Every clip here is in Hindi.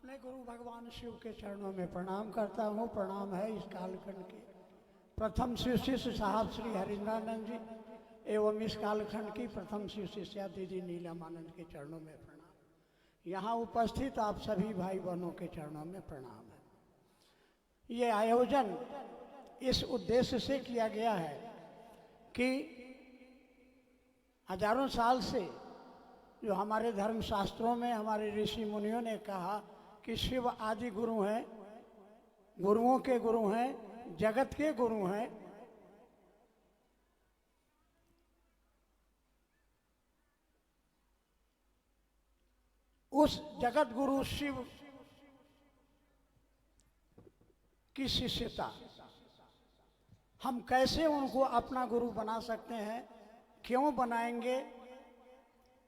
अपने गुरु भगवान शिव के चरणों में प्रणाम करता हूँ। प्रणाम है इस कालखंड के प्रथम शिव शिष्य साहब श्री हरिंद्रानंद जी एवं इस कालखंड की प्रथम शिव शिष्या दीदी नीलमानंद के चरणों में प्रणाम। यहाँ उपस्थित आप सभी भाई बहनों के चरणों में प्रणाम है। ये आयोजन इस उद्देश्य से किया गया है कि हजारों साल से जो हमारे धर्म शास्त्रों में हमारे ऋषि मुनियों ने कहा कि शिव आदि गुरु हैं, गुरुओं के गुरु हैं, जगत के गुरु हैं। उस जगत गुरु शिव की शिष्यता हम कैसे उनको अपना गुरु बना सकते हैं, क्यों बनाएंगे,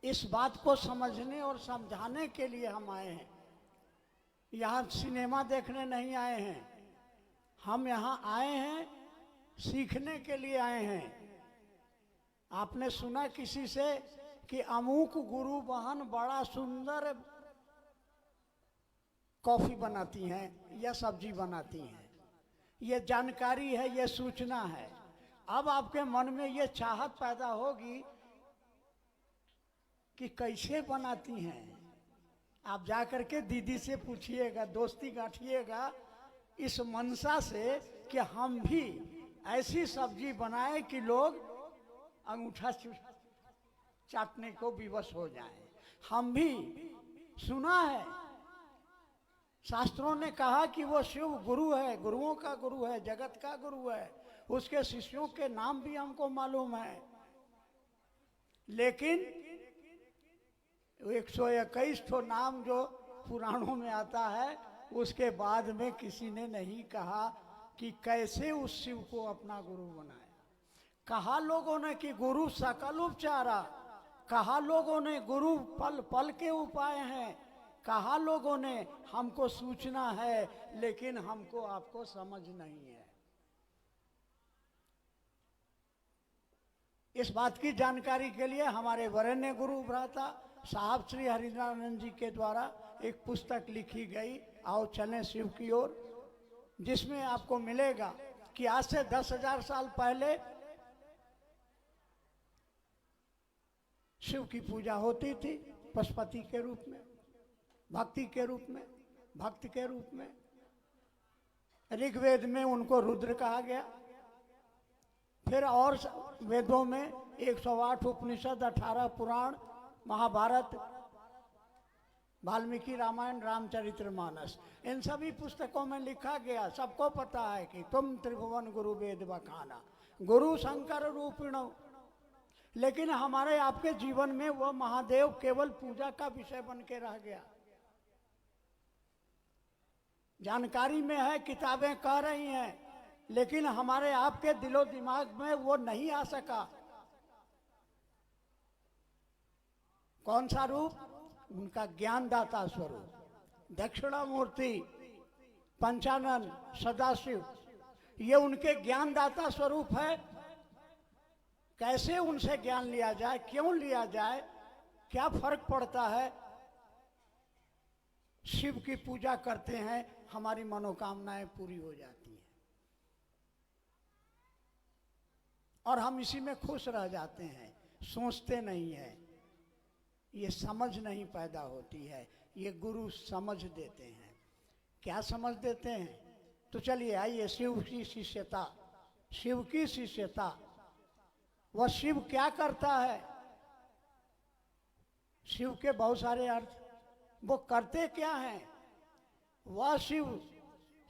इस बात को समझने और समझाने के लिए हम आए हैं। यहाँ सिनेमा देखने नहीं आए हैं, हम यहाँ आए हैं सीखने के लिए आए हैं। आपने सुना किसी से कि अमुक गुरु बहन बड़ा सुंदर कॉफी बनाती हैं या सब्जी बनाती हैं, ये जानकारी है, ये सूचना है। अब आपके मन में ये चाहत पैदा होगी कि कैसे बनाती हैं। आप जाकर के दीदी से पूछिएगा, दोस्ती गांठिएगा इस मनसा से कि हम भी ऐसी सब्जी बनाए कि लोग अंगूठा चाटने को विवश हो जाएं। हम भी सुना है, शास्त्रों ने कहा कि वो शिव गुरु है, गुरुओं का गुरु है, जगत का गुरु है। उसके शिष्यों के नाम भी हमको मालूम है, लेकिन 121 ठो नाम जो पुराणों में आता है, उसके बाद में किसी ने नहीं कहा कि कैसे उस शिव को अपना गुरु बनाए। कहा लोगों ने कि गुरु सकल उपचारा, कहा लोगों ने गुरु पल पल के उपाय हैं, कहा लोगों ने हमको सूचना है, लेकिन हमको आपको समझ नहीं है। इस बात की जानकारी के लिए हमारे वरेण्य गुरु भ्राता साहब श्री हरिंद्रानंद जी के द्वारा एक पुस्तक लिखी गई, आओ चलें शिव की ओर, जिसमें आपको मिलेगा कि आज से 10,000 साल पहले शिव की पूजा होती थी पशुपति के रूप में, भक्ति के रूप में, भक्त के रूप में। ऋग्वेद में उनको रुद्र कहा गया, फिर और वेदों में 108 उपनिषद, 18 पुराण, महाभारत, वाल्मीकि रामायण, रामचरितमानस, इन सभी पुस्तकों में लिखा गया। सबको पता है कि तुम त्रिभुवन गुरु वेद बखाना, गुरु शंकर रूपिणो। लेकिन हमारे आपके जीवन में वो महादेव केवल पूजा का विषय बन के रह गया। जानकारी में है, किताबें कह रही हैं, लेकिन हमारे आपके दिलो दिमाग में वो नहीं आ सका। कौन सा रूप? उनका ज्ञानदाता स्वरूप, दक्षिणामूर्ति, पंचानन, सदाशिव, ये उनके ज्ञानदाता स्वरूप है। कैसे उनसे ज्ञान लिया जाए, क्यों लिया जाए, क्या फर्क पड़ता है? शिव की पूजा करते हैं, हमारी मनोकामनाएं पूरी हो जाती हैं और हम इसी में खुश रह जाते हैं, सोचते नहीं है। ये समझ नहीं पैदा होती है, ये गुरु समझ देते हैं। क्या समझ देते हैं? तो चलिए आइए, शिव की शिष्यता, शिव की शिष्यता। वह शिव क्या करता है? शिव के बहुत सारे अर्थ, वो करते क्या हैं? वह शिव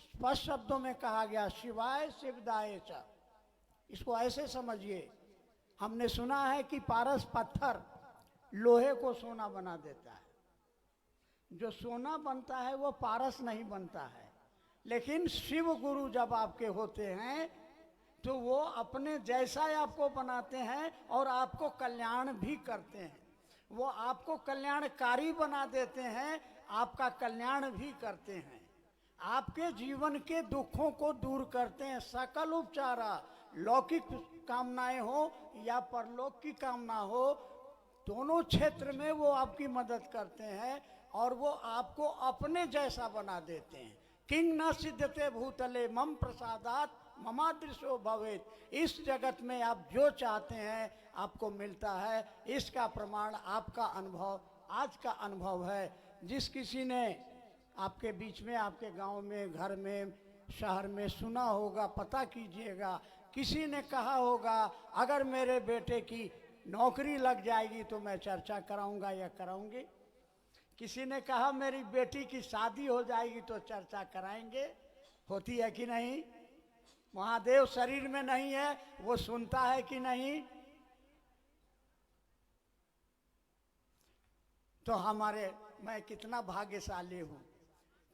स्पष्ट शब्दों में कहा गया, शिवाय शिवदाय च। इसको ऐसे समझिए, हमने सुना है कि पारस पत्थर लोहे को सोना बना देता है। जो सोना बनता है वो पारस नहीं बनता है। लेकिन शिव गुरु जब आपके होते हैं तो वो अपने जैसा आपको बनाते हैं और आपको कल्याण भी करते हैं। वो आपको कल्याणकारी बना देते हैं, आपका कल्याण भी करते हैं, आपके जीवन के दुखों को दूर करते हैं। सकल उपचारा, लौकिक कामनाएं हो या परलोक की कामना हो, दोनों क्षेत्र में वो आपकी मदद करते हैं और वो आपको अपने जैसा बना देते हैं। किंग न सिद्धते भूतले मम प्रसादात ममादृशो भवेत। इस जगत में आप जो चाहते हैं आपको मिलता है। इसका प्रमाण आपका अनुभव, आज का अनुभव है। जिस किसी ने आपके बीच में, आपके गांव में, घर में, शहर में सुना होगा, पता कीजिएगा। किसी ने कहा होगा अगर मेरे बेटे की नौकरी लग जाएगी तो मैं चर्चा कराऊंगा या कराऊंगी। किसी ने कहा मेरी बेटी की शादी हो जाएगी तो चर्चा कराएंगे। होती है कि नहीं? महादेव शरीर में नहीं है, वो सुनता है कि नहीं? तो मैं कितना भाग्यशाली हूँ।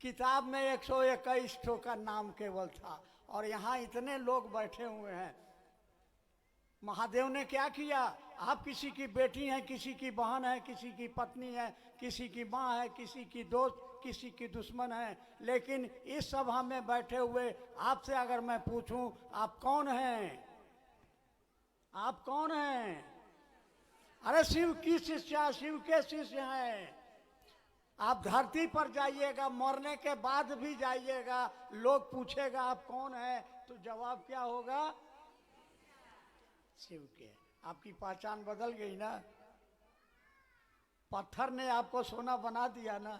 किताब में 121 ठो का नाम केवल था और यहाँ इतने लोग बैठे हुए हैं। महादेव ने क्या किया? आप किसी की बेटी हैं, किसी की बहन है, किसी की पत्नी है, किसी की माँ है, किसी की दोस्त, किसी की दुश्मन है, लेकिन इस सभा में बैठे हुए आपसे अगर मैं पूछूं आप कौन हैं? आप कौन हैं? अरे शिव की शिष्या, शिव के शिष्य हैं। आप धरती पर जाइएगा, मरने के बाद भी जाइएगा, लोग पूछेगा आप कौन है, तो जवाब क्या होगा? शिव के। आपकी पहचान बदल गई ना? पत्थर ने आपको सोना बना दिया ना?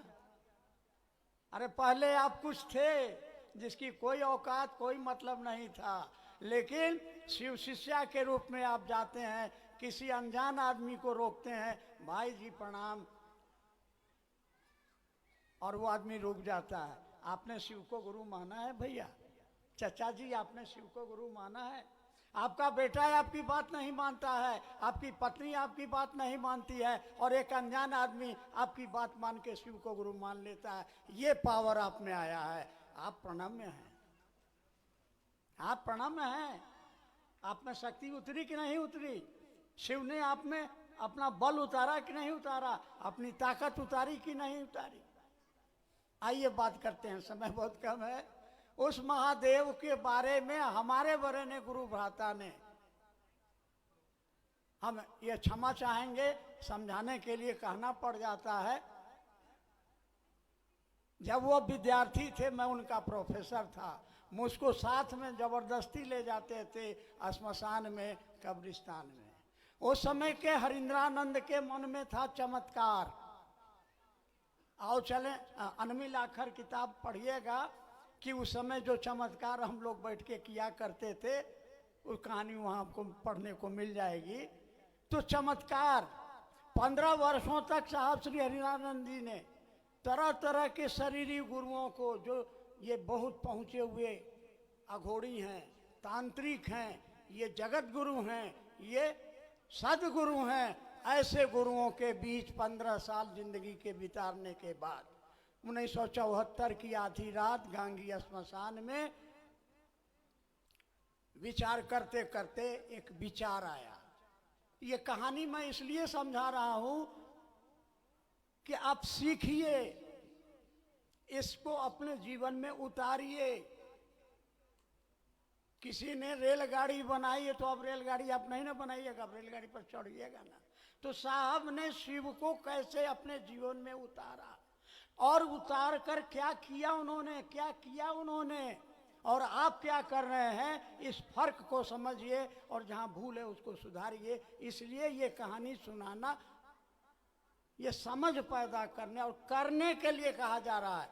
अरे पहले आप कुछ थे जिसकी कोई औकात, कोई मतलब नहीं था, लेकिन शिव शिष्या के रूप में आप जाते हैं, किसी अनजान आदमी को रोकते हैं, भाई जी प्रणाम, और वो आदमी रुक जाता है। आपने शिव को गुरु माना है भैया? चचा जी आपने शिव को गुरु माना है? आपका बेटा आपकी बात नहीं मानता है, आपकी पत्नी आपकी बात नहीं मानती है, और एक अनजान आदमी आपकी बात मान के शिव को गुरु मान लेता है। ये पावर आप में आया है। आप प्रणम्य हैं, आप प्रणम्य हैं। आप में शक्ति उतरी कि नहीं उतरी? शिव ने आप में अपना बल उतारा कि नहीं उतारा? अपनी ताकत उतारी कि नहीं उतारी? आइए बात करते हैं, समय बहुत कम है। उस महादेव के बारे में हमारे वरेण्य गुरु भ्राता ने, हम ये क्षमा चाहेंगे, समझाने के लिए कहना पड़ जाता है। जब वो विद्यार्थी थे, मैं उनका प्रोफेसर था, मुझको साथ में जबरदस्ती ले जाते थे श्मशान में, कब्रिस्तान में। उस समय के हरिंद्रानंद के मन में था चमत्कार। आओ चले, अनमिल आखर किताब पढ़िएगा कि उस समय जो चमत्कार हम लोग बैठ के किया करते थे, उस कहानी वहाँ आपको पढ़ने को मिल जाएगी। तो चमत्कार 15 वर्षों तक साहब श्री हरिनानंद जी ने तरह तरह के शरीरी गुरुओं को, जो ये बहुत पहुँचे हुए अघोड़ी हैं, तांत्रिक हैं, ये जगत गुरु हैं, ये सदगुरु हैं, ऐसे गुरुओं के बीच 15 साल जिंदगी के बिताने के बाद 1974 की आधी रात गांगी श्मशान में विचार करते करते एक विचार आया। ये कहानी मैं इसलिए समझा रहा हूं कि आप सीखिए, इसको अपने जीवन में उतारिए। किसी ने रेलगाड़ी बनाई है तो अब रेलगाड़ी आप नहीं ना बनाइएगा, अब रेलगाड़ी पर चढ़िएगा ना। तो साहब ने शिव को कैसे अपने जीवन में उतारा, और उतार कर क्या किया उन्होंने, क्या किया उन्होंने, और आप क्या कर रहे हैं, इस फर्क को समझिए और जहां भूल है उसको सुधारिए। इसलिए ये कहानी सुनाना, ये समझ पैदा करने और करने के लिए कहा जा रहा है।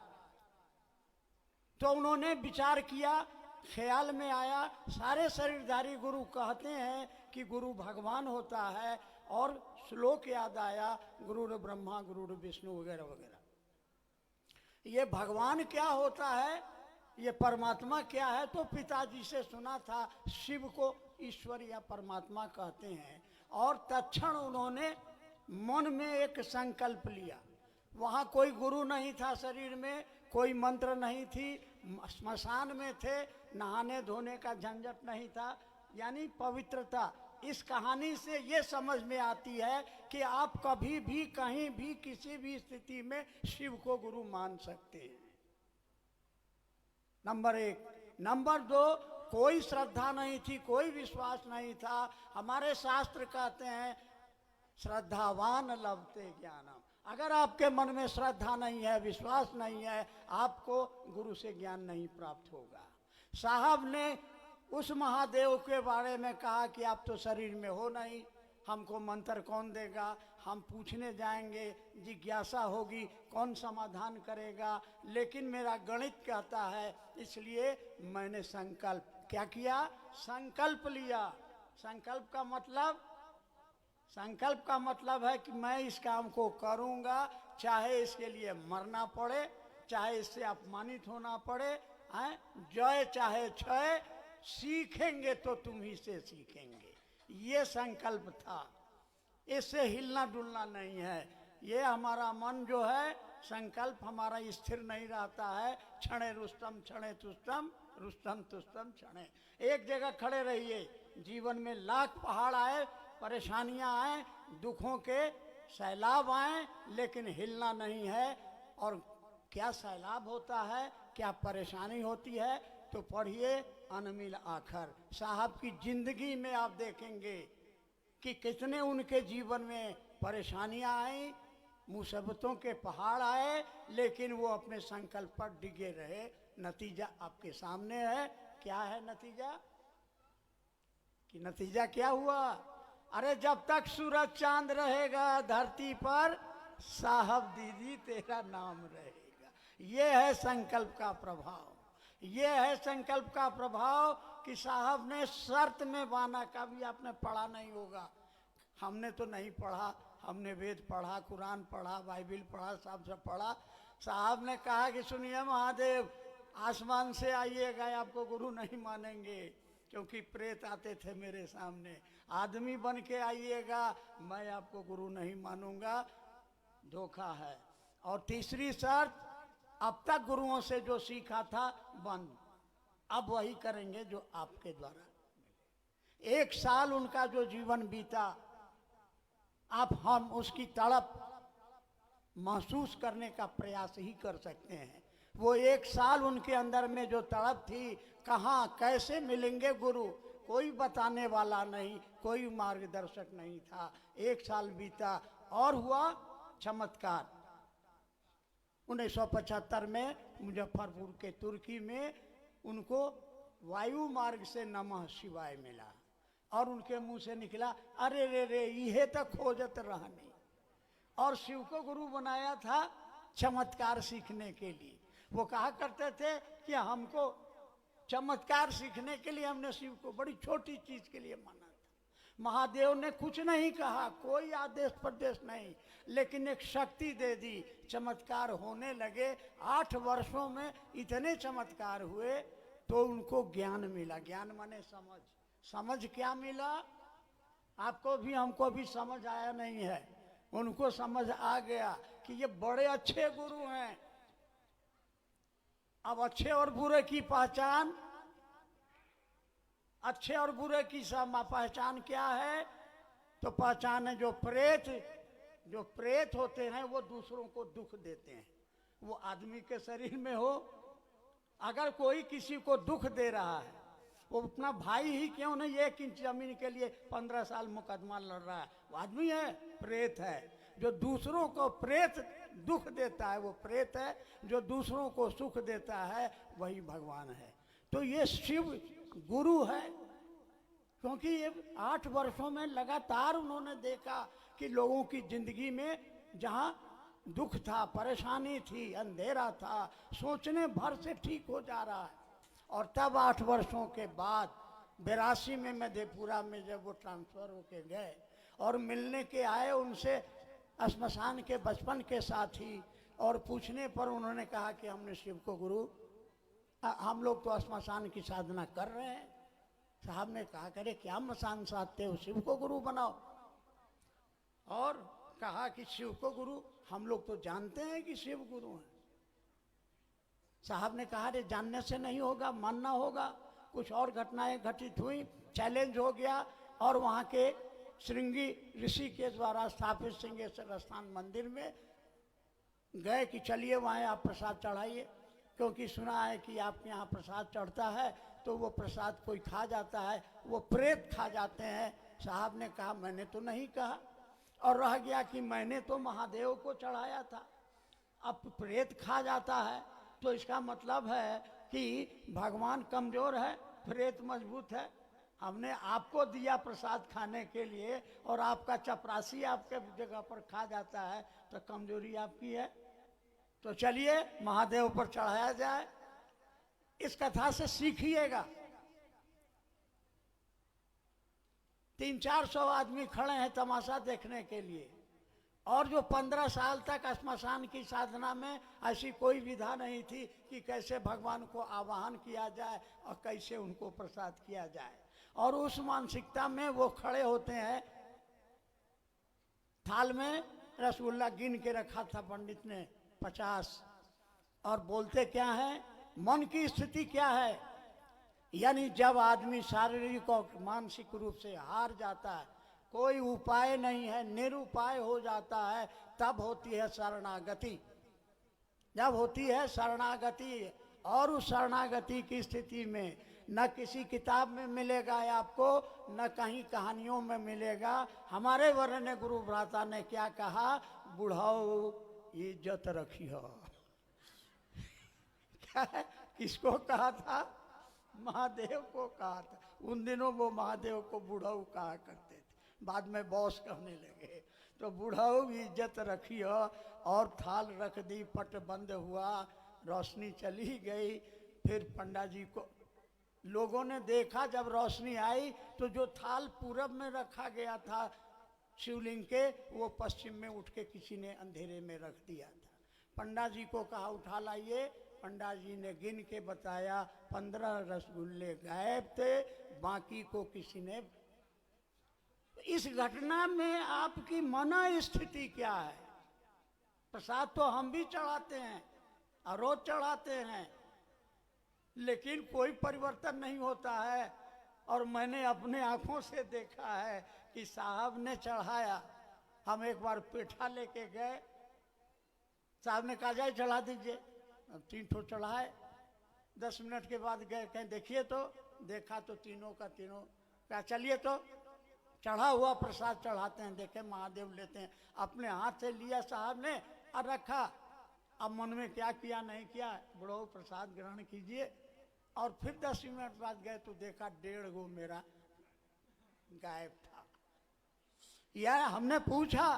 तो उन्होंने विचार किया, ख्याल में आया, सारे शरीरधारी गुरु कहते हैं कि गुरु भगवान होता है, और श्लोक याद आया, गुरु ब्रह्मा गुरु विष्णु वगैरह वगैरह। ये भगवान क्या होता है, ये परमात्मा क्या है, तो पिताजी से सुना था शिव को ईश्वर या परमात्मा कहते हैं। और तत्क्षण उन्होंने मन में एक संकल्प लिया। वहाँ कोई गुरु नहीं था, शरीर में कोई मंत्र नहीं थी, श्मशान में थे, नहाने धोने का झंझट नहीं था, यानी पवित्रता। इस कहानी से ये समझ में आती है कि आप कभी भी, कहीं भी, किसी भी स्थिति में शिव को गुरु मान सकते हैं। नंबर 1। नंबर 2, कोई श्रद्धा नहीं थी, कोई विश्वास नहीं था। हमारे शास्त्र कहते हैं श्रद्धावान लभते ज्ञानम। अगर आपके मन में श्रद्धा नहीं है, विश्वास नहीं है, आपको गुरु से ज्ञान नहीं प्राप्त होगा। साहब ने उस महादेव के बारे में कहा कि आप तो शरीर में हो नहीं, हमको मंत्र कौन देगा, हम पूछने जाएंगे, जिज्ञासा होगी, कौन समाधान करेगा। लेकिन मेरा गणित कहता है, इसलिए मैंने संकल्प क्या किया, संकल्प लिया। संकल्प का मतलब है कि मैं इस काम को करूंगा, चाहे इसके लिए मरना पड़े, चाहे इससे अपमानित होना पड़े, हैं, जय चाहे क्षय, सीखेंगे तो तुम ही से सीखेंगे। ये संकल्प था, इससे हिलना डुलना नहीं है। ये हमारा मन जो है, संकल्प हमारा स्थिर नहीं रहता है। क्षणे रुस्तम क्षणे तुस्तम, रुस्तम तुस्तम क्षणे। एक जगह खड़े रहिए, जीवन में लाख पहाड़ आए, परेशानियां आए, दुखों के सैलाब आए, लेकिन हिलना नहीं है। और क्या सैलाब होता है, क्या परेशानी होती है, तो पढ़िए अनमिल आखर। साहब की जिंदगी में आप देखेंगे कि कितने उनके जीवन में परेशानियां आई, मुसीबतों के पहाड़ आए, लेकिन वो अपने संकल्प पर डिगे रहे। नतीजा आपके सामने है। क्या है नतीजा? कि नतीजा क्या हुआ? अरे जब तक सूरज चांद रहेगा धरती पर, साहब दीदी तेरा नाम रहेगा। ये है संकल्प का प्रभाव। ये है संकल्प का प्रभाव कि साहब ने शर्त में बांधा। कभी आपने पढ़ा नहीं होगा, हमने तो नहीं पढ़ा, हमने वेद पढ़ा, कुरान पढ़ा, बाइबिल पढ़ा, सब पढ़ा। साहब ने कहा कि सुनिए महादेव, आसमान से आइएगा, आपको गुरु नहीं मानेंगे, क्योंकि प्रेत आते थे मेरे सामने। आदमी बन के आइएगा, मैं आपको गुरु नहीं मानूंगा। धोखा है। और तीसरी शर्त, अब तक गुरुओं से जो सीखा था बंद, अब वही करेंगे जो आपके द्वारा। 1 साल उनका जो जीवन बीता, आप हम उसकी तड़प महसूस करने का प्रयास ही कर सकते हैं। वो 1 साल उनके अंदर में जो तड़प थी, कहाँ कैसे मिलेंगे गुरु, कोई बताने वाला नहीं, कोई मार्गदर्शक नहीं था। 1 साल बीता और हुआ चमत्कार। 1975 में मुजफ्फरपुर के तुर्की में उनको वायु मार्ग से नमः शिवाय मिला, और उनके मुंह से निकला, अरे रे रे ये तक खोजत रहनी। और शिव को गुरु बनाया था चमत्कार सीखने के लिए। वो कहा करते थे कि हमको चमत्कार सीखने के लिए, हमने शिव को बड़ी छोटी चीज के लिए माना था। महादेव ने कुछ नहीं कहा, कोई आदेश प्रदेश नहीं, लेकिन एक शक्ति दे दी, चमत्कार होने लगे। 8 वर्षों में इतने चमत्कार हुए, तो उनको ज्ञान मिला। ज्ञान माने समझ। समझ क्या मिला? आपको भी हमको भी समझ आया नहीं है, उनको समझ आ गया कि ये बड़े अच्छे गुरु हैं। अब अच्छे और बुरे की पहचान, अच्छे और बुरे की पहचान क्या है? तो पहचान है, जो प्रेत होते हैं वो दूसरों को दुख देते हैं। वो आदमी के शरीर में हो, अगर कोई किसी को दुख दे रहा है, वो अपना भाई ही क्यों नहीं, 1 इंच जमीन के लिए 15 साल मुकदमा लड़ रहा है, वो आदमी है, प्रेत है। जो दूसरों को प्रेत दुख देता है वो प्रेत है, जो दूसरों को सुख देता है वही भगवान है। तो ये शिव गुरु है, क्योंकि ये 8 वर्षों में लगातार उन्होंने देखा कि लोगों की जिंदगी में जहाँ दुख था, परेशानी थी, अंधेरा था, सोचने भर से ठीक हो जा रहा है। और तब 8 वर्षों के बाद 82 में मधेपुरा में जब वो ट्रांसफर होके गए और मिलने के आए उनसे श्मशान के बचपन के साथी, और पूछने पर उन्होंने कहा कि हमने शिव को गुरु, हम लोग तो श्मशान की साधना कर रहे हैं। साहब ने कहा, करे क्या मसान साधते हो, शिव को गुरु बनाओ। और कहा कि शिव को गुरु, हम लोग तो जानते हैं कि शिव गुरु हैं। साहब ने कहा, रे जानने से नहीं होगा, मानना होगा। कुछ और घटनाएं घटित हुई, चैलेंज हो गया, और वहाँ के श्रृंगी ऋषि के द्वारा स्थापित सिंहेश्वर स्थान मंदिर में गए कि चलिए वहाँ आप प्रसाद चढ़ाइए, क्योंकि सुना है कि आपके यहाँ प्रसाद चढ़ता है तो वो प्रसाद कोई खा जाता है, वो प्रेत खा जाते हैं। साहब ने कहा, मैंने तो नहीं कहा। और रह गया कि मैंने तो महादेव को चढ़ाया था, अब प्रेत खा जाता है तो इसका मतलब है कि भगवान कमजोर है, प्रेत मजबूत है। हमने आपको दिया प्रसाद खाने के लिए और आपका चपरासी आपके जगह पर खा जाता है तो कमजोरी आपकी है। तो चलिए महादेव पर चढ़ाया जाए। इस कथा से सीखिएगा। 300-400 आदमी खड़े हैं तमाशा देखने के लिए, और जो 15 साल तक श्मशान की साधना में ऐसी कोई विधा नहीं थी कि कैसे भगवान को आवाहन किया जाए और कैसे उनको प्रसाद किया जाए। और उस मानसिकता में वो खड़े होते हैं। थाल में रसगुल्ला गिन के रखा था पंडित ने 50, और बोलते क्या है, मन की स्थिति क्या है, यानी जब आदमी शारीरिक और मानसिक रूप से हार जाता है, कोई उपाय नहीं है, निरुपाय हो जाता है, तब होती है शरणागति। जब होती है शरणागति, और उस शरणागति की स्थिति में न किसी किताब में मिलेगा आपको, न कहीं कहानियों में मिलेगा। हमारे वरण्य गुरु भ्राता ने क्या कहा, बुढ़ाओ इज्जत रखी हो। क्या है, किसको कहा था, महादेव को कहा था। उन दिनों वो महादेव को बुढ़ाऊ कहा करते थे, बाद में बॉस कहने लगे। तो बुढ़ाऊ इज्जत रखी हो, और थाल रख दी, पट बंद हुआ, रोशनी चली गई। फिर पंडा जी को लोगों ने देखा, जब रोशनी आई तो जो थाल पूरब में रखा गया था शिवलिंग के, वो पश्चिम में उठ के किसी ने अंधेरे में रख दिया था। पंडा जी को कहा उठा लाइए। पंडा जी ने गिन के बताया 15 रसगुल्ले गायब थे, बाकी को किसी ने। इस घटना में आपकी मन स्थिति क्या है? प्रसाद तो हम भी चढ़ाते हैं और रोज चढ़ाते हैं, लेकिन कोई परिवर्तन नहीं होता है। और मैंने अपने आंखों से देखा है कि साहब ने चढ़ाया। हम एक बार पेठा लेके गए, साहब ने कहा जाए चढ़ा दीजिए, 3 ठो चढ़ाए। 10 मिनट के बाद गए, कहें देखिए तो, देखा तो तीनों का तीनों। क्या चलिए तो चढ़ा हुआ प्रसाद चढ़ाते हैं, देखे महादेव लेते हैं। अपने हाथ से लिया साहब ने और रखा। अब मन में क्या किया नहीं किया, बुढ़ो प्रसाद ग्रहण कीजिए। और फिर 10 मिनट बाद गए तो देखा 1.5 गो मेरा गायब था। यह हमने पूछा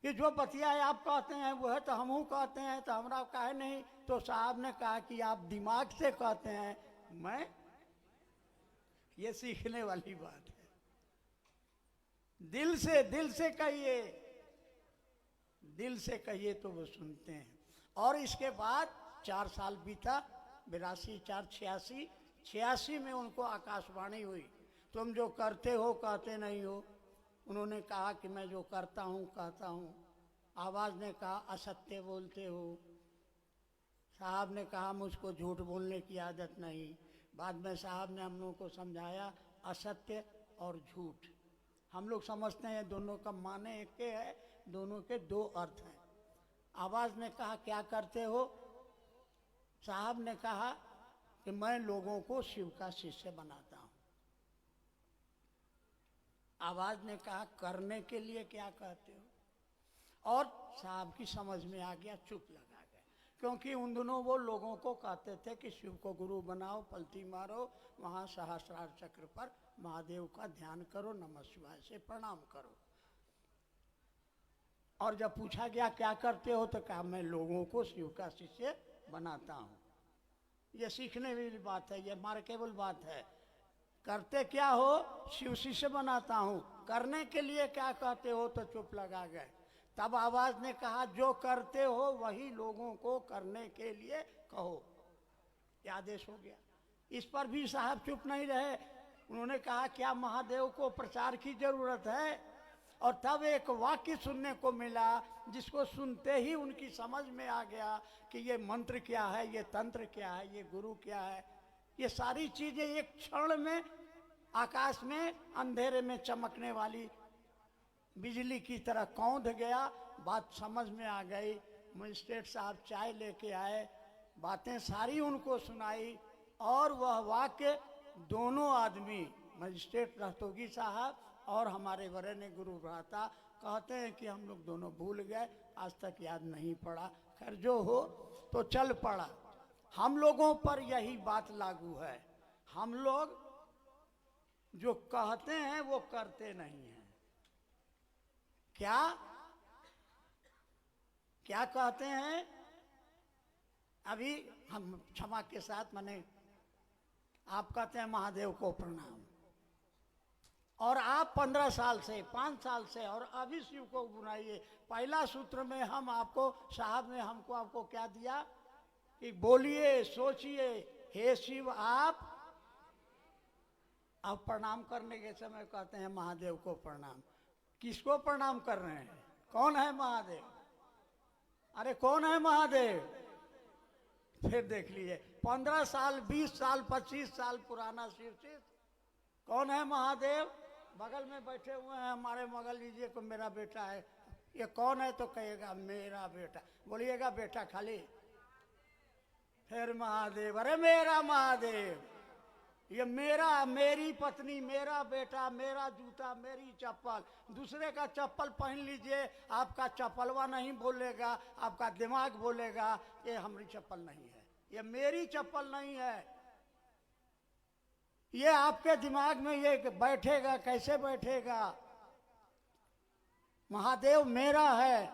कि जो बतिया आप कहते हैं वो है तो हमहू कहते हैं, तो हमरा काहे नहीं? तो साहब ने कहा कि आप दिमाग से कहते हैं, मैं, ये सीखने वाली बात है। दिल से कहिए, दिल से कहिए तो वो सुनते हैं। और इसके बाद 4 साल बीता, 82, 4, 86, 86 में उनको आकाशवाणी हुई, तुम जो करते हो कहते नहीं हो। उन्होंने कहा कि मैं जो करता हूँ कहता हूँ। आवाज़ ने कहा असत्य बोलते हो। साहब ने कहा मुझको झूठ बोलने की आदत नहीं। बाद में साहब ने हम लोगों को समझाया असत्य और झूठ हम लोग समझते हैं दोनों का माने एक के है, दोनों के 2 अर्थ हैं। आवाज़ ने कहा क्या करते हो? साहब ने कहा कि मैं लोगों को शिव का शिष्य बनाता हूँ। आवाज़ ने कहा करने के लिए क्या कहते हो? और साहब की समझ में आ गया, चुप लगा गए। क्योंकि उन दिनों वो लोगों को कहते थे कि शिव को गुरु बनाओ, पलटी मारो, वहाँ सहस्रार चक्र पर महादेव का ध्यान करो, नमः शिवाय से प्रणाम करो। और जब पूछा गया क्या करते हो तो कहा मैं लोगों को शिव का शिष्य बनाता हूँ। ये सीखने वाली बात है, ये मार्केबल बात है। करते क्या हो? शिव शिष्य बनाता हूँ। करने के लिए क्या कहते हो? तो चुप लगा गए। तब आवाज़ ने कहा जो करते हो वही लोगों को करने के लिए कहो। यह आदेश हो गया। इस पर भी साहब चुप नहीं रहे। उन्होंने कहा क्या महादेव को प्रचार की जरूरत है? और तब एक वाक्य सुनने को मिला जिसको सुनते ही उनकी समझ में आ गया कि ये मंत्र क्या है, ये तंत्र क्या है, ये गुरु क्या है। ये सारी चीजें एक क्षण में आकाश में अंधेरे में चमकने वाली बिजली की तरह कौंध गया। बात समझ में आ गई। मजिस्ट्रेट साहब चाय लेके आए, बातें सारी उनको सुनाई। और वह वाक्य दोनों आदमी, मजिस्ट्रेट रहतोगी साहब और हमारे वरेण्य गुरु भ्राता कहते हैं कि हम लोग दोनों भूल गए, आज तक याद नहीं पड़ा। खैर जो हो तो चल पड़ा। हम लोगों पर यही बात लागू है, हम लोग जो कहते हैं वो करते नहीं हैं। क्या क्या कहते हैं? अभी हम क्षमा के साथ माने आप कहते हैं महादेव को प्रणाम, और आप 15 साल से 5 साल से और अभी शिव को बुलाइए। पहला सूत्र में हम आपको साहब ने हमको आपको क्या दिया कि बोलिए, सोचिए, हे शिव आप। अब प्रणाम करने के समय कहते हैं महादेव को प्रणाम। किसको प्रणाम कर रहे हैं? कौन है महादेव? अरे कौन है महादेव? फिर देख लीजिए, 15 साल 20 साल 25 साल पुराना शिव चित्र। कौन है महादेव? बगल में बैठे हुए हैं हमारे, मगल लीजिए को मेरा बेटा है। ये कौन है? तो कहेगा मेरा बेटा। बोलिएगा बेटा खाली, फिर महादेव। अरे मेरा महादेव, ये मेरा, मेरी पत्नी, मेरा बेटा, मेरा जूता, मेरी चप्पल। दूसरे का चप्पल पहन लीजिए, आपका चप्पलवा नहीं बोलेगा, आपका दिमाग बोलेगा ये हमारी चप्पल नहीं है, ये मेरी चप्पल नहीं है। ये आपके दिमाग में ये बैठेगा, कैसे बैठेगा? महादेव मेरा है।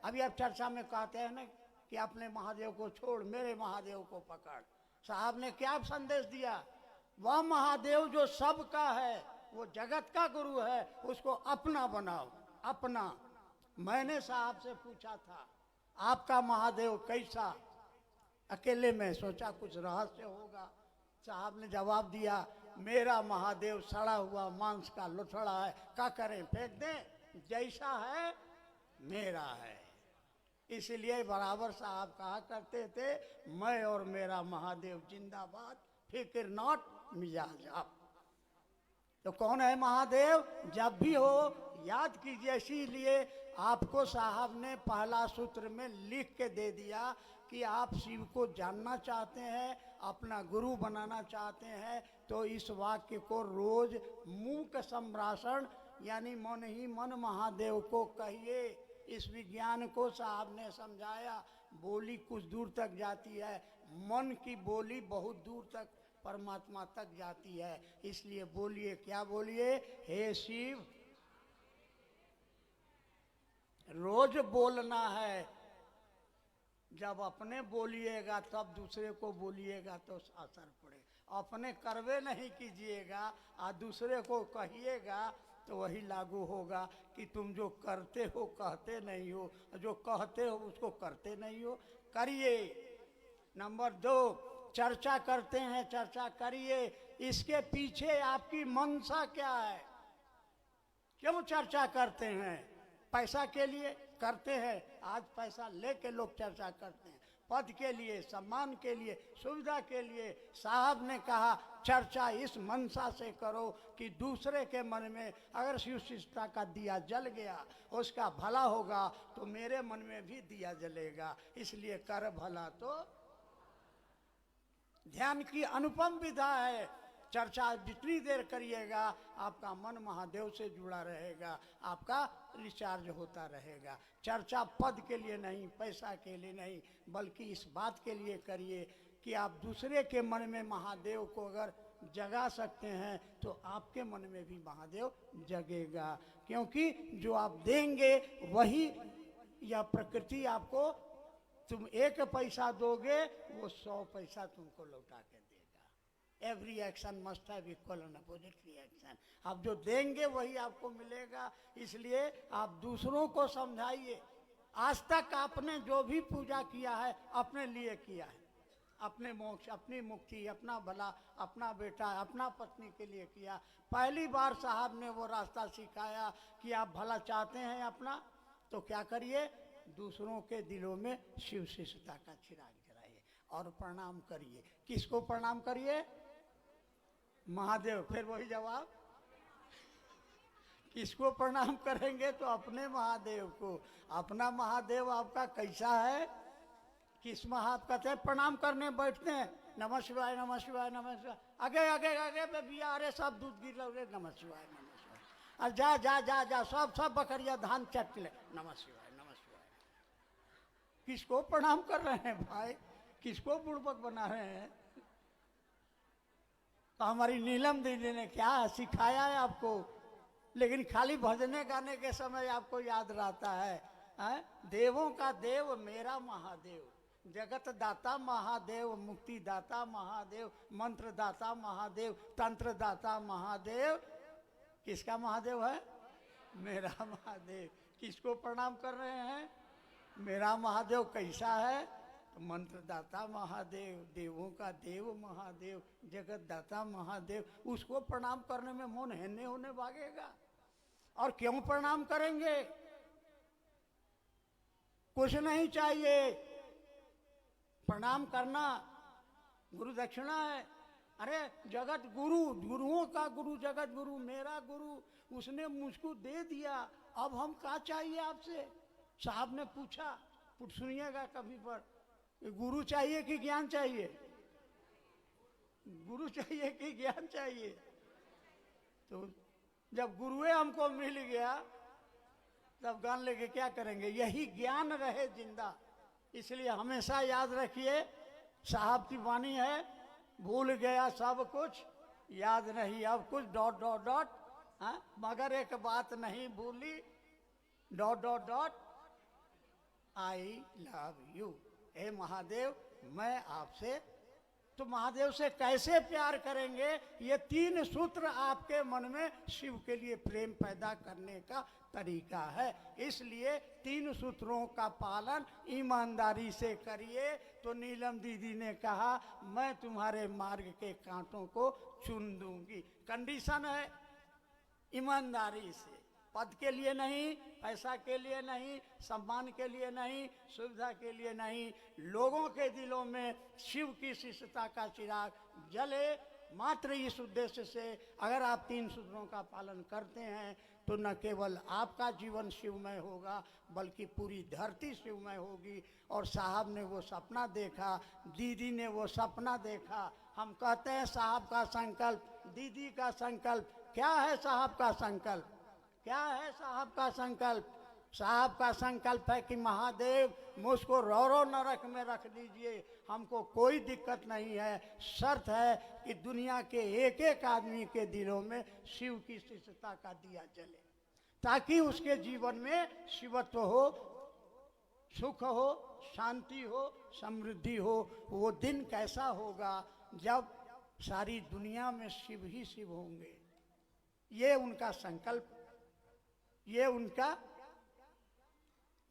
अभी आप चर्चा में कहते हैं ना कि अपने महादेव को छोड़ मेरे महादेव को पकड़। साहब ने क्या संदेश दिया? वह महादेव जो सबका है, वो जगत का गुरु है, उसको अपना बनाओ, अपना। मैंने साहब से पूछा था आपका महादेव कैसा? अकेले में सोचा कुछ रहस्य होगा। साहब ने जवाब दिया मेरा महादेव सड़ा हुआ मांस का लुथड़ा है, क्या करें, फेंक दें? जैसा है मेरा है। इसलिए बराबर साहब कहा करते थे मैं और मेरा महादेव जिंदाबाद, फिक्र नॉट मिजाज आप। तो कौन है महादेव? जब भी हो याद कीजिए। इसीलिए आपको साहब ने पहला सूत्र में लिख के दे दिया कि आप शिव को जानना चाहते हैं, अपना गुरु बनाना चाहते हैं, तो इस वाक्य को रोज मूक संभाषण यानी मन ही मन महादेव को कहिए। इस विज्ञान को साहब ने समझाया। बोली कुछ दूर तक जाती है, मन की बोली बहुत दूर तक परमात्मा तक जाती है। इसलिए बोलिए, क्या बोलिए? हे शिव। रोज बोलना है। जब अपने बोलिएगा तब दूसरे को बोलिएगा तो असर पड़े। अपने करवे नहीं कीजिएगा और दूसरे को कहिएगा तो वही लागू होगा कि तुम जो करते हो कहते नहीं हो, जो कहते हो उसको करते नहीं हो। करिए। नंबर 2, चर्चा करते हैं, चर्चा करिए। इसके पीछे आपकी मंशा क्या है? क्यों चर्चा करते हैं? पैसा के लिए करते हैं। आज पैसा लेके लोग चर्चा करते हैं, पद के लिए, सम्मान के लिए, सुविधा के लिए। साहब ने कहा चर्चा इस मंशा से करो कि दूसरे के मन में अगर शिव शिष्टता का दिया जल गया, उसका भला होगा तो मेरे मन में भी दिया जलेगा। इसलिए कर भला तो। ध्यान की अनुपम विधा है। चर्चा जितनी देर करिएगा आपका मन महादेव से जुड़ा रहेगा, आपका रिचार्ज होता रहेगा। चर्चा पद के लिए नहीं, पैसा के लिए नहीं, बल्कि इस बात के लिए करिए कि आप दूसरे के मन में महादेव को अगर जगा सकते हैं तो आपके मन में भी महादेव जगेगा। क्योंकि जो आप देंगे वही, या प्रकृति आपको, तुम 1 पैसा दोगे वो 100 पैसा तुमको लौटा के देगा। Every action must have equal and opposite reaction. आप जो देंगे वही आपको मिलेगा। इसलिए आप दूसरों को समझाइए। आज तक आपने जो भी पूजा किया है अपने लिए किया है, अपने मोक्ष, अपनी मुक्ति, अपना भला, अपना बेटा, अपना पत्नी के लिए किया। पहली बार साहब ने वो रास्ता सिखाया कि आप भला चाहते हैं अपना, तो क्या करिए? दूसरों के दिलों में शिव शिष्टता का चिराग जलाइए और प्रणाम करिए। किसको प्रणाम करिए? महादेव। फिर वही जवाब, किसको प्रणाम करेंगे? तो अपने महादेव को। अपना महादेव आपका कैसा है? किस महादेव कहते हैं? प्रणाम करने बैठते हैं, नमः शिवाय नमः शिवाय नमः शिवाय, आगे आगे आगे पे भी आ रहे सब दूध गिर रहे, नमः शिवाय नमः शिवाय। और जा जा जा जा सब सब बकरिया धान चट ले। नमः शिवाय नमः शिवाय। किसको प्रणाम कर रहे हैं भाई, किसको बुड़बक बना रहे हैं? तो हमारी नीलम दीदी ने क्या सिखाया है आपको? लेकिन खाली भजने गाने के समय आपको याद रहता है, देवों का देव मेरा महादेव, जगत दाता महादेव, मुक्ति दाता महादेव, मंत्र दाता महादेव, तंत्र दाता महादेव। किसका महादेव है? मेरा महादेव। किसको प्रणाम कर रहे हैं? मेरा महादेव कैसा है? तो मंत्र दाता महादेव, देवों का देव महादेव, जगत दाता महादेव। उसको प्रणाम करने में मन हेने होने भागेगा। और क्यों प्रणाम करेंगे? कुछ नहीं चाहिए, प्रणाम करना गुरु दक्षिणा है। अरे जगत गुरु, गुरुओं का गुरु, जगत गुरु, मेरा गुरु, उसने मुझको दे दिया, अब हम क्या चाहिए आपसे? साहब ने पूछा, सुनिएगा कभी पर, गुरु चाहिए कि ज्ञान चाहिए? गुरु चाहिए कि ज्ञान चाहिए? तो जब गुरुए हमको मिल गया तब ज्ञान लेके क्या करेंगे? यही ज्ञान रहे जिंदा। इसलिए हमेशा याद रखिए, साहब की वाणी है, भूल गया सब कुछ याद नहीं अब कुछ, डॉट डॉट डॉट, मगर एक बात नहीं भूली, dot dot dot, I love you. हे महादेव, मैं आपसे, तो महादेव से कैसे प्यार करेंगे? ये 3 सूत्र आपके मन में शिव के लिए प्रेम पैदा करने का तरीका है। इसलिए 3 सूत्रों का पालन ईमानदारी से करिए। तो नीलम दीदी ने कहा, मैं तुम्हारे मार्ग के कांटों को चुन दूंगी। कंडीशन है ईमानदारी से, पद के लिए नहीं, पैसा के लिए नहीं, सम्मान के लिए नहीं, सुविधा के लिए नहीं, लोगों के दिलों में शिव की शिष्यता का चिराग जले। मात्र इस उद्देश्य से अगर आप 3 सूत्रों का पालन करते हैं तो न केवल आपका जीवन शिवमय होगा बल्कि पूरी धरती शिवमय होगी। और साहब ने वो सपना देखा, दीदी ने वो सपना देखा। हम कहते हैं साहब का संकल्प, दीदी का संकल्प। क्या है साहब का संकल्प? क्या है साहब का संकल्प? साहब का संकल्प है कि महादेव मुझको रौरो नरक में रख दीजिए, हमको कोई दिक्कत नहीं है, शर्त है कि दुनिया के एक एक आदमी के दिलों में शिव की शिष्यता का दिया जले, ताकि उसके जीवन में शिवत्व हो, सुख हो, शांति हो, समृद्धि हो। वो दिन कैसा होगा जब सारी दुनिया में शिव ही शिव होंगे। ये उनका संकल्प, ये उनका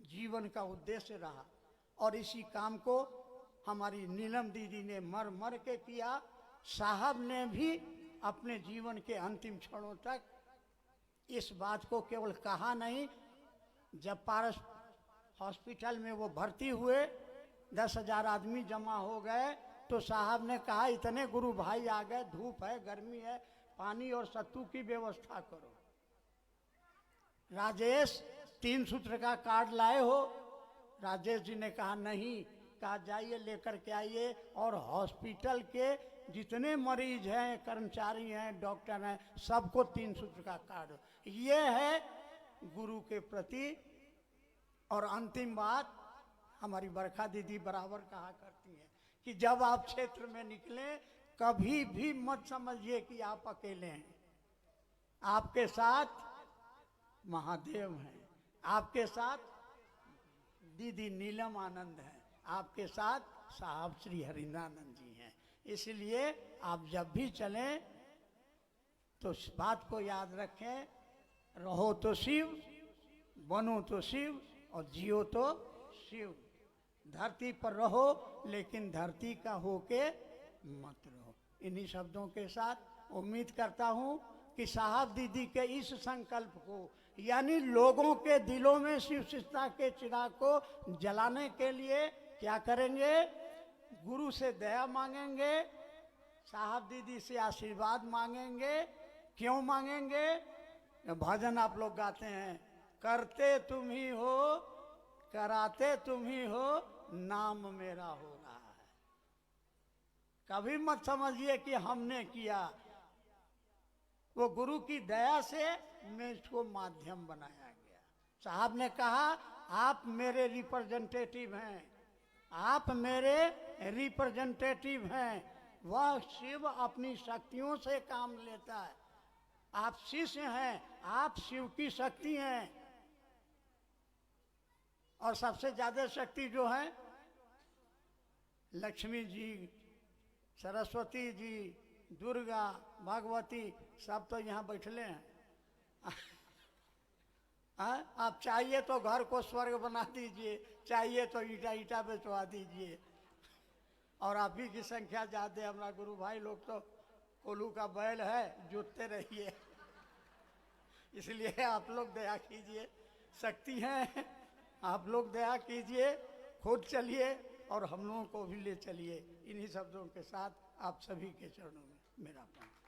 जीवन का उद्देश्य रहा। और इसी काम को हमारी नीलम दीदी ने मर मर के किया। साहब ने भी अपने जीवन के अंतिम क्षणों तक इस बात को केवल कहा नहीं। जब पारस हॉस्पिटल में वो भर्ती हुए, 10,000 आदमी जमा हो गए, तो साहब ने कहा, इतने गुरु भाई आ गए, धूप है, गर्मी है, पानी और सत्तू की व्यवस्था करो। राजेश 3 सूत्र का कार्ड लाए हो? राजेश जी ने कहा नहीं। कहा जाइए लेकर के आइए, और हॉस्पिटल के जितने मरीज हैं, कर्मचारी हैं, डॉक्टर हैं, सबको 3 सूत्र का कार्ड। ये है गुरु के प्रति। और अंतिम बात हमारी बरखा दीदी बराबर कहा करती हैं कि जब आप क्षेत्र में निकले, कभी भी मत समझिए कि आप अकेले हैं। आपके साथ महादेव हैं, आपके साथ दीदी नीलम आनंद है, आपके साथ साहब श्री हरिंद्रानंद जी हैं। इसलिए आप जब भी चलें तो इस बात को याद रखें, रहो तो शिव, बनो तो शिव, और जियो तो शिव। धरती पर रहो लेकिन धरती का होके मत रहो। इन्हीं शब्दों के साथ उम्मीद करता हूं कि साहब दीदी के इस संकल्प को, यानी लोगों के दिलों में शिव शिष्यता के चिराग को जलाने के लिए क्या करेंगे? गुरु से दया मांगेंगे, साहब दीदी से आशीर्वाद मांगेंगे। क्यों मांगेंगे? भजन आप लोग गाते हैं, करते तुम ही हो, कराते तुम ही हो, नाम मेरा हो रहा है। कभी मत समझिए कि हमने किया। वो गुरु की दया से मैं इसको माध्यम बनाया गया। साहब ने कहा आप मेरे रिप्रेजेंटेटिव हैं, आप मेरे रिप्रेजेंटेटिव हैं। वह शिव अपनी शक्तियों से काम लेता है, आप शिष्य हैं, आप शिव की शक्ति हैं। और सबसे ज्यादा शक्ति जो है लक्ष्मी जी, सरस्वती जी, दुर्गा, भगवती, सब तो यहाँ बैठले हैं। आप चाहिए तो घर को स्वर्ग बना दीजिए, चाहिए तो ईटा ईटा बेचवा दीजिए। और आप ही की संख्या ज्यादा, हमारा गुरु भाई लोग तो कोल्हू का बैल है, जुटते रहिए। इसलिए आप लोग दया कीजिए, शक्ति है, आप लोग दया कीजिए, खुद चलिए और हम लोगों को भी ले चलिए। इन्हीं शब्दों के साथ आप सभी के चरणों में मेरा प्रणाम।